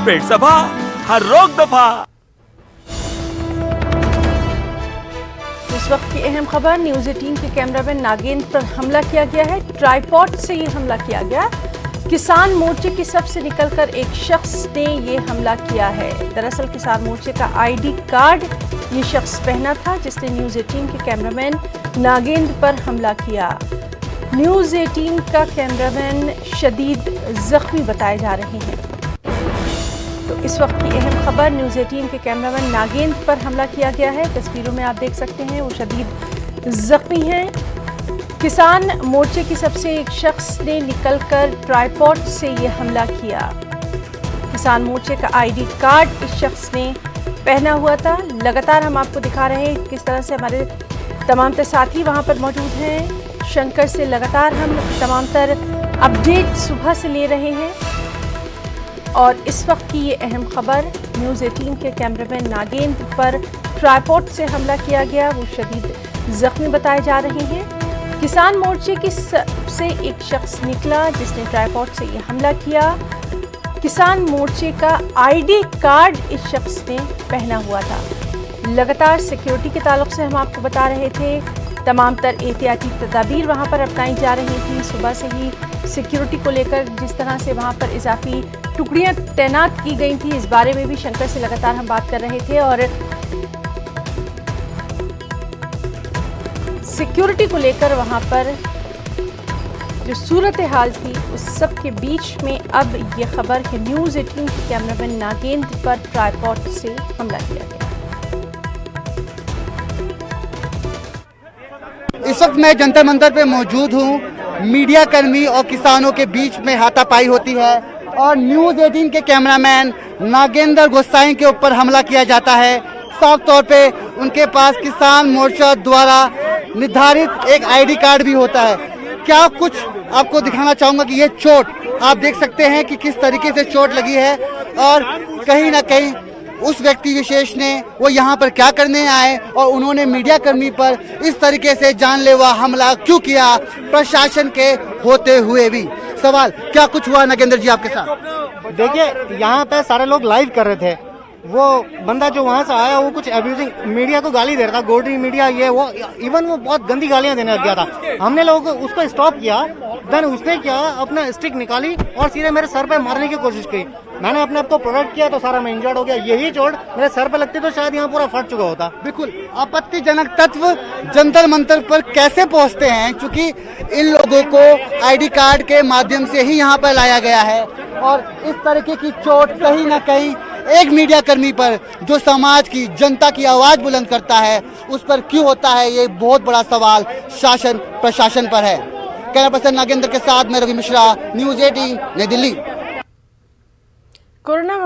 पेट सफा, हर रोग दफा। इस वक्त की अहम खबर, न्यूज़ 18 के कैमरामैन नागेंद्र पर हमला किया गया है। ट्राइपॉड से ये हमला किया गया। किसान मोर्चे की सब से निकलकर एक शख्स ने ये हमला किया है। दरअसल किसान मोर्चे का आईडी कार्ड ये शख्स पहना था जिसने न्यूज़ 18 के कैमरामैन नागेंद्र पर हमला किया। न्यूज़ 18 का कैमरामैन शदीद जख्मी बताए जा रहे हैं। तो इस वक्त की अहम खबर, न्यूज़ 18 के कैमरामैन नागेंद्र पर हमला किया गया है। तस्वीरों में आप देख सकते हैं वो शदीद जख्मी हैं। किसान मोर्चे की सबसे एक शख्स ने निकलकर ट्राइपॉड से ये हमला किया। किसान मोर्चे का आईडी कार्ड इस शख्स ने पहना हुआ था। लगातार हम आपको दिखा रहे हैं किस तरह से हमारे तमाम तर साथी वहाँ पर मौजूद हैं। शंकर से लगातार हम तमाम तर अपडेट सुबह से ले रहे हैं। और इस वक्त की ये अहम खबर, न्यूज़ 18 के कैमरामैन नागेंद्र पर ट्राइपॉड से हमला किया गया। वो शदीद जख्मी बताए जा रहे हैं। किसान मोर्चे की सबसे एक शख्स निकला जिसने ट्राइपॉड से ये हमला किया। किसान मोर्चे का आईडी कार्ड इस शख्स ने पहना हुआ था। लगातार सिक्योरिटी के ताल्लुक से हम आपको बता रहे थे, तमाम तर एहतियाती तदाबीर वहाँ पर अपनाई जा रही थी। सुबह से ही सिक्योरिटी को लेकर जिस तरह से वहाँ पर इजाफी टुकड़ियाँ तैनात की गई थी, इस बारे में भी शंकर से लगातार हम बात कर रहे थे। और सिक्योरिटी को लेकर वहाँ पर जो सूरत हाल थी उस सब के बीच में अब ये खबर कि न्यूज़ 18 के कैमरामैन नागेंद्र पर ट्राइपॉड से हमला किया गया। इस वक्त मैं जंतर मंतर पे मौजूद हूँ। मीडिया कर्मी और किसानों के बीच में हाथापाई होती है और न्यूज़ 18 के कैमरामैन नागेंद्र गोसाई के ऊपर हमला किया जाता है। साफ तौर पे उनके पास किसान मोर्चा द्वारा निर्धारित एक आईडी कार्ड भी होता है। क्या कुछ आपको दिखाना चाहूँगा कि ये चोट आप देख सकते हैं कि किस तरीके से चोट लगी है और कहीं ना कहीं उस व्यक्ति विशेष ने वो यहाँ पर क्या करने आए और उन्होंने मीडिया कर्मी पर इस तरीके से जानलेवा हमला क्यों किया, प्रशासन के होते हुए भी। सवाल क्या कुछ हुआ नागेंद्र जी आपके साथ? देखिए, यहाँ पे सारे लोग लाइव कर रहे थे। वो बंदा जो वहाँ से आया वो कुछ एब्यूजिंग मीडिया को गाली दे रहा था, गोल्डी मीडिया ये वो, इवन वो बहुत गंदी गालियाँ देने लग गया था। हमने लोगों को उसको स्टॉप किया। देन उसने क्या अपना स्टिक निकाली और सीधे मेरे सर पे मारने की कोशिश की। मैंने अपने आप को प्रोटेक्ट किया तो सारा मैं इंजर्ड हो गया। यही चोट मेरे सर पे लगती तो शायद यहाँ पूरा फट चुका होता। बिल्कुल आपत्तिजनक तत्व जंतर मंतर पर कैसे पहुंचते हैं, क्योंकि इन लोगों को आईडी कार्ड के माध्यम से ही यहाँ पर लाया गया है और इस तरीके की चोट कहीं ना कहीं एक मीडिया कर्मी पर जो समाज की जनता की आवाज बुलंद करता है उस पर क्यों होता है, ये बहुत बड़ा सवाल शासन प्रशासन पर है। कैमरा पर्सन नागेंद्र के साथ मैं रवि मिश्रा, न्यूज़ 18 नई दिल्ली। कोरोना